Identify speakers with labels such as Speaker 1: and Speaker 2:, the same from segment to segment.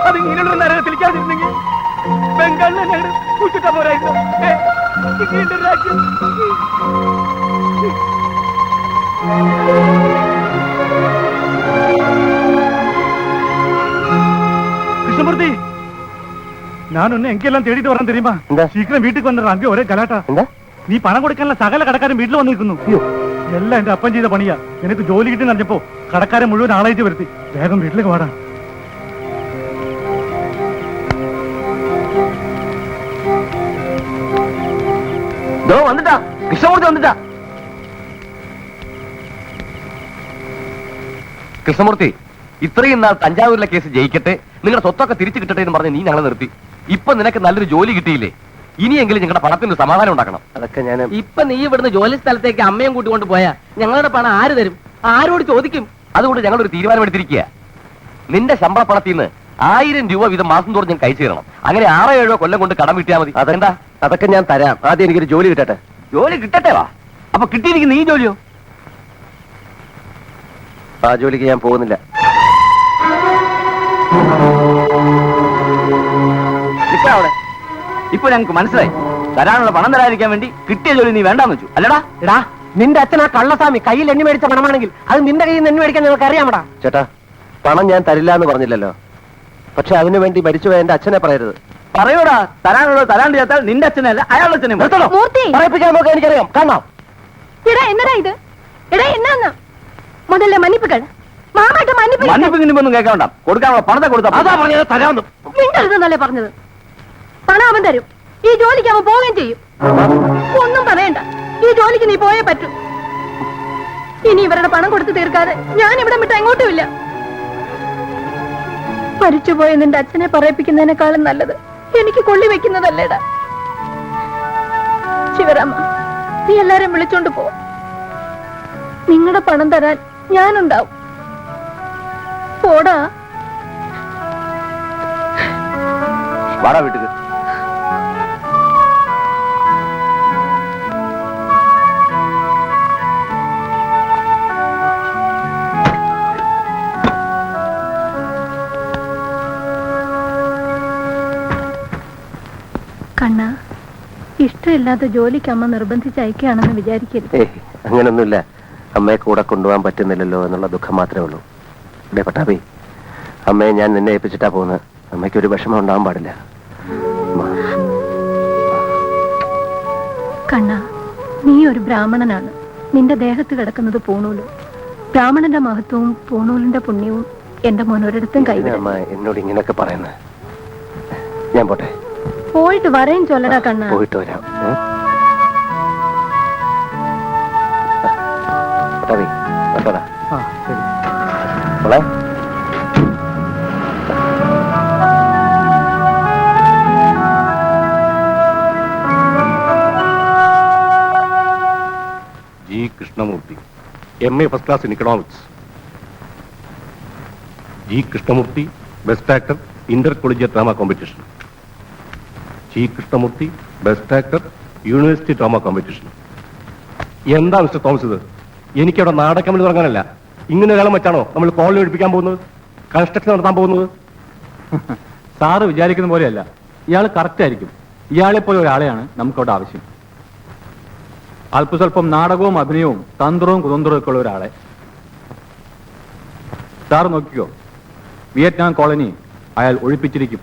Speaker 1: അത് ഇങ്ങനെയുള്ള നരകത്തിലേക്കാതിരുന്നെങ്കിൽ ബംഗാളിൽ തന്നെ കൂട്ടിട്ടാ പോരായിരുന്നു. രാജ്യം கிருஷ்ணமூர்த்தி, நான் ஒன்னு எங்கெல்லாம் தேடிட்டு வரேன் தெரியுமா? சீக்கிரம் வீட்டுக்கு வந்துடுறேன். அங்கே ஒரே கலாட்டா. நீ பணம் കൊടുക്കാനുള്ള സകല കടക്കാരും വീട്ടിൽ വന്നിരിക്കുന്നു. എല്ലാം എന്റെ അപ്പൻ ചെയ്ത പണിയാ. എനിക്ക് ജോലി കിട്ടി നടന്നപ്പോ കടക്കാരെ മുഴുവൻ ആളായിട്ട് വരുത്തി. വേഗം വീട്ടിലേക്ക് വാടാ.
Speaker 2: வந்துட்டா கிருஷ்ணமூர்த்தி வந்துட்டா. കൃഷ്ണമൂർത്തി, ഇത്രയും നാൾ തഞ്ചാവൂരിലെ കേസ് ജയിക്കട്ടെ, നിങ്ങളുടെ സ്വത്തൊക്കെ തിരിച്ചു കിട്ടട്ടെ എന്ന് പറഞ്ഞ് നീ ഞങ്ങളെ നിർത്തി. ഇപ്പൊ നിനക്ക് നല്ലൊരു ജോലി കിട്ടിയില്ലേ? ഇനിയെങ്കിലും ഞങ്ങളുടെ പണത്തിന് സമാധാനം ഉണ്ടാക്കണം. അതൊക്കെ ഞാൻ
Speaker 3: ഇപ്പൊ നീ ഇവിടുന്ന് ജോലി സ്ഥലത്തേക്ക് അമ്മയും കൂട്ടിക്കൊണ്ട് പോയാ ഞങ്ങളുടെ പണം ആര് തരും? ആരോട് ചോദിക്കും?
Speaker 2: അതുകൊണ്ട് ഞങ്ങളൊരു തീരുമാനമെടുത്തിരിക്കുക. നിന്റെ ശമ്പള പണത്തിൽ നിന്ന് 1000 രൂപ വീതം മാസം തോറും ഞാൻ കഴിച്ചു തരണം. അങ്ങനെ 6-7 കൊല്ലം കൊണ്ട് കടം വിട്ടിയാൽ മതി. അതെന്താ? അതൊക്കെ ഞാൻ തരാം. ആദ്യം എനിക്കൊരു ജോലി കിട്ടട്ടെ. ജോലി കിട്ടട്ടെ വാ. അപ്പൊ കിട്ടിയിരിക്കുന്ന ഈ ജോലിയോ? ആ ജോലിക്ക് ഞാൻ പോകുന്നില്ല. അവിടെ ഇപ്പൊ ഞങ്ങൾക്ക് മനസ്സിലായി, തരാനുള്ള പണം തരാതിരിക്കാൻ വേണ്ടി കിട്ടിയ ജോലി നീ വേണ്ടാന്ന് വെച്ചു അല്ലടാ.
Speaker 3: എടാ, നിന്റെ അച്ഛൻ ആ കള്ളസ്വാമി കയ്യിൽ എണ്ണി മേടിച്ച പണമാണെങ്കിൽ അത് നിന്റെ കയ്യിൽ നിന്ന് എണ്ണി മേടിക്കാൻ നിങ്ങൾക്ക് അറിയാമടാ.
Speaker 2: ചേട്ടാ, പണം ഞാൻ തരില്ല എന്ന് പറഞ്ഞില്ലല്ലോ. പക്ഷെ അതിനു വേണ്ടി മരിച്ചുപോയ എന്റെ അച്ഛനെ പറയരുത്. പറയൂടാ, തരാനുള്ളത് തരാണ്ട് ചേർത്താൽ നിന്റെ അച്ഛനല്ല അയാളുടെ അച്ഛനെ പറയിപ്പിക്കാൻ നോക്കാൻ എനിക്കറിയാം. കാണാം.
Speaker 4: എടാ എന്നടാ ഇത്? എടാ എന്നാന്ന് മുതലേ മன்னிப்புകൾ മാമാട്ട്
Speaker 2: മன்னிപ്പൊന്നും കേൾക്കണ്ട. കൊടുക്കാനുള്ള പണത്തെ കൊടുത്താ അതാ പറഞ്ഞത് തരാമെന്ന്.
Speaker 4: മിണ്ടരുതെന്നല്ലേ പറഞ്ഞത്? പണം അവൻ തരും. ഈ ജോലിക്ക് അവൻ പോവുകയും ചെയ്യും. ഒന്നും പറയണ്ട, ഈ ജോലിക്ക് നീ പോയേ പറ്റൂ. ഇനി ഇവരുടെ പണം കൊടുത്ത് തീർക്കാതെ ഞാൻ ഇവിടെ വിട്ട് എങ്ങോട്ടുമില്ല. മരിച്ചുപോയ നിന്റെ അച്ഛനെ പറയിപ്പിക്കുന്നതിനേക്കാളും നല്ലത് എനിക്ക് കൊള്ളി വെക്കുന്നതല്ലേടാ. ശിവരാമ, നീ എല്ലാരും വിളിച്ചോണ്ട് പോ. നിങ്ങളുടെ പണം തരാൻ ഞാനുണ്ടാവും. പോടാ.
Speaker 2: വാടാ വീട്ടിൽ.
Speaker 4: കണ്ണ, ഇഷ്ടമില്ലാത്ത ജോലിക്ക് അമ്മ നിർബന്ധിച്ച് അയക്കുകയാണെന്ന് വിചാരിക്കരുത്.
Speaker 2: അങ്ങനൊന്നുമില്ല. അമ്മയെ കൂടെ കൊണ്ടുപോകാൻ പറ്റുന്നില്ലല്ലോ എന്നുള്ള ദുഃഖം മാത്രമേ ഉള്ളൂ. ഡേ പട്ടാഭി, അമ്മയെ ഞാൻ നിന്നെ ഏൽപ്പിച്ചിട്ടാ പോകുന്നത്. അമ്മയ്ക്ക് ഒരു വിഷമം ഉണ്ടാവാൻ പാടില്ല.
Speaker 4: കണ്ണ, നീ ഒരു ബ്രാഹ്മണനാണ്. നിന്റെ ദേഹത്ത് കിടക്കുന്നത് പൂണൂല്. ബ്രാഹ്മണന്റെ മഹത്വവും പൂണൂലിന്റെ പുണ്യവും എന്റെ മോനൊരിടത്തും കൈവിടും.
Speaker 2: അമ്മ എന്നോട് ഇങ്ങനെയൊക്കെ പറയുന്നത്. ഞാൻ പോട്ടെ.
Speaker 4: പോയിട്ട് വരേം ചൊല്ലടാ കണ്ണ.
Speaker 2: പോയിട്ട് വരാം. പട്ടാഭി, കേട്ടോടാ. മോളെ,
Speaker 5: G Krishnamurthy, MA first class in economics. G Krishnamurthy, best actor, intercollegiate drama competition. G Krishnamurthy, best actor, university drama competition. എന്താ മിസ്റ്റർ തോമസ് ഇത്? എനിക്കവിടെ നാടകം തുടങ്ങാനല്ല, ഇങ്ങനെ ഒരാളെ വെച്ചാണോ നമ്മൾ കോളനി ഒഴിപ്പിക്കാൻ പോകുന്നത്, കൺസ്ട്രക്ഷൻ നടത്താൻ പോകുന്നത്?
Speaker 1: സാറ് വിചാരിക്കുന്ന പോലെയല്ല, ഇയാൾ കറക്റ്റ് ആയിരിക്കും. ഇയാളെ പോലെ ഒരാളെയാണ് നമുക്കവിടെ ആവശ്യം. അല്പസ്വല്പം നാടകവും അഭിനയവും തന്ത്രവും കുതന്ത്രവും ഒക്കെ ഉള്ള ഒരാളെ. സാറ് നോക്കിക്കോ, വിയറ്റ്നാം കോളനി അയാൾ ഒഴിപ്പിച്ചിരിക്കും.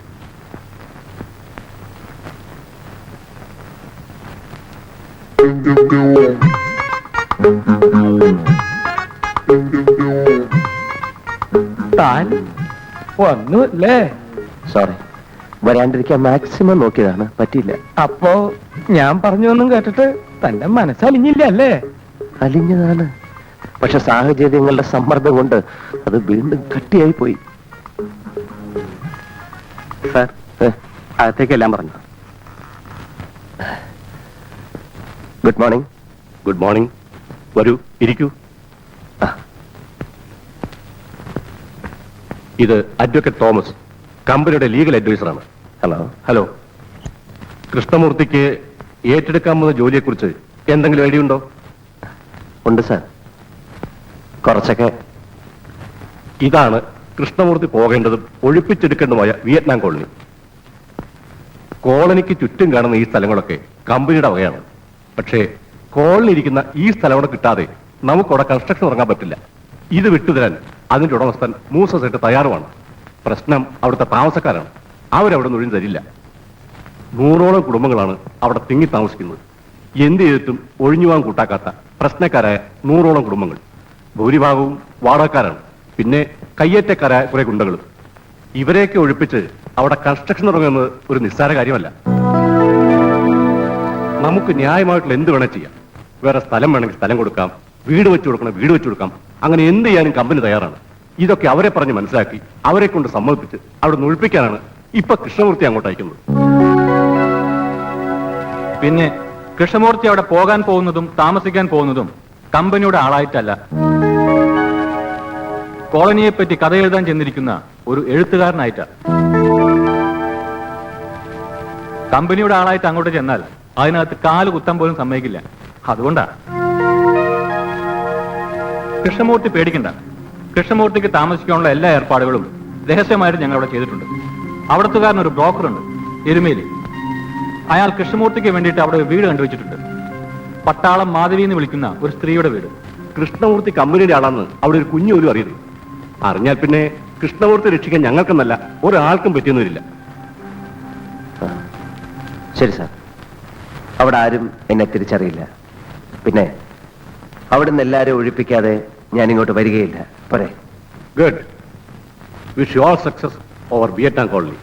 Speaker 2: താൻ വന്നു അല്ലേ? സോറി, വരാണ്ടിരിക്കാൻ മാക്സിമം നോക്കിയതാണ്, പറ്റിയില്ല.
Speaker 1: അപ്പോ ഞാൻ പറഞ്ഞൊന്നും കേട്ടിട്ട് തന്റെ മനസ്സലിഞ്ഞില്ല അല്ലേ?
Speaker 2: അലിഞ്ഞതാണ്, പക്ഷെ സാഹചര്യങ്ങളുടെ സമ്മർദ്ദം കൊണ്ട് അത് വീണ്ടും കട്ടിയായി പോയി. സാർ, അകത്തേക്കെല്ലാം പറഞ്ഞു. Good morning.
Speaker 5: Good morning. വരൂ, ഇരിക്കൂ. ഇത് അഡ്വക്കേറ്റ് തോമസ്, കമ്പനിയുടെ ലീഗൽ അഡ്വൈസറാണ്.
Speaker 2: ഹലോ.
Speaker 5: ഹലോ. കൃഷ്ണമൂർത്തിക്ക് ഏറ്റെടുക്കാൻ പോകുന്ന ജോലിയെക്കുറിച്ച് എന്തെങ്കിലും ഐഡിയ ഉണ്ടോ?
Speaker 2: ഉണ്ട് സാർ, കുറച്ചൊക്കെ.
Speaker 5: ഇതാണ് കൃഷ്ണമൂർത്തി പോകേണ്ടതും ഒഴിപ്പിച്ചെടുക്കേണ്ടതുമായ വിയറ്റ്നാം കോളനി. കോളനിക്ക് ചുറ്റും കാണുന്ന ഈ സ്ഥലങ്ങളൊക്കെ കമ്പനിയുടെ വകയാണ്. പക്ഷേ കോളനി ഇരിക്കുന്ന ഈ സ്ഥലം കൂടെ കിട്ടാതെ നമുക്കവിടെ കൺസ്ട്രക്ഷൻ തുടങ്ങാൻ പറ്റില്ല. ഇത് വിട്ടുതരാൻ അതിന്റെ ഉടമസ്ഥൻ മൂസസായിട്ട് തയ്യാറുമാണ്. പ്രശ്നം അവിടുത്തെ താമസക്കാരാണ്. അവരവിടെ നിന്ന് ഒഴിഞ്ഞു തരില്ല. 100ഓളം കുടുംബങ്ങളാണ് അവിടെ തിങ്ങി താമസിക്കുന്നത്. എന്ത് ചെയ്തിട്ടും ഒഴിഞ്ഞു പോകാൻ കൂട്ടാക്കാത്ത പ്രശ്നക്കാരായ 100ഓളം കുടുംബങ്ങൾ. ഭൂരിഭാഗവും വാടകക്കാരാണ്. പിന്നെ കയ്യേറ്റക്കാരായ കുറെ ഗുണ്ടകളും. ഇവരെയൊക്കെ ഒഴിപ്പിച്ച് അവിടെ കൺസ്ട്രക്ഷൻ തുടങ്ങുന്നത് ഒരു നിസ്സാര കാര്യമല്ല. നമുക്ക് ന്യായമായിട്ടുള്ള എന്ത് വേണേൽ ചെയ്യാം. വേറെ സ്ഥലം വേണമെങ്കിൽ സ്ഥലം കൊടുക്കാം, വീട് വെച്ചു കൊടുക്കണം വീട് വെച്ചു കൊടുക്കാം. അങ്ങനെ എന്ത് ചെയ്യാനും കമ്പനി തയ്യാറാണ്. ഇതൊക്കെ അവരെ പറഞ്ഞ് മനസ്സിലാക്കി അവരെ കൊണ്ട് സമ്മതിപ്പിച്ച് അവിടെ നിന്ന് ഒഴിപ്പിക്കാനാണ് ഇപ്പൊ കൃഷ്ണമൂർത്തി അങ്ങോട്ട് അയക്കുന്നത്.
Speaker 6: പിന്നെ കൃഷ്ണമൂർത്തി അവിടെ പോകാൻ പോകുന്നതും താമസിക്കാൻ പോകുന്നതും കമ്പനിയുടെ ആളായിട്ടല്ല, കോളനിയെ പറ്റി കഥ എഴുതാൻ ചെന്നിരിക്കുന്ന ഒരു എഴുത്തുകാരനായിട്ടാ. കമ്പനിയുടെ ആളായിട്ട് അങ്ങോട്ട് ചെന്നാൽ അതിനകത്ത് കാല് കുത്താൻ പോലും സമ്മതിക്കില്ല. അതുകൊണ്ടാ. കൃഷ്ണമൂർത്തി പേടിക്കണ്ട. കൃഷ്ണമൂർത്തിക്ക് താമസിക്കാനുള്ള എല്ലാ ഏർപ്പാടുകളും രഹസ്യമായിട്ട് ഞങ്ങൾ അവിടെ ചെയ്തിട്ടുണ്ട്. അവിടത്തുകാരൻ ഒരു ബ്രോക്കറുണ്ട്, എരുമേലി. അയാൾ കൃഷ്ണമൂർത്തിക്ക് വേണ്ടിയിട്ട് അവിടെ ഒരു വീട് കണ്ടുവച്ചിട്ടുണ്ട്. പട്ടാളം മാധവി എന്ന് വിളിക്കുന്ന ഒരു സ്ത്രീയുടെ വീട്.
Speaker 5: കൃഷ്ണമൂർത്തി കമ്പനിയുടെ ആളാണെന്ന് അവിടെ ഒരു കുഞ്ഞു പോലും അറിയരുത്. അറിഞ്ഞാൽ പിന്നെ കൃഷ്ണമൂർത്തി രക്ഷിക്കാൻ ഞങ്ങൾക്കെന്നല്ല ഒരാൾക്കും പറ്റിയെന്ന് വരില്ല.
Speaker 2: ശരി സാർ, അവിടെ ആരും എന്നെ തിരിച്ചറിയില്ല. പിന്നെ അവിടുന്ന് എല്ലാവരും ഒഴിപ്പിക്കാതെ ഞാൻ ഇങ്ങോട്ട് വരികയില്ല. പോരെ?
Speaker 5: Good. Wish you all success over Vietnam colony.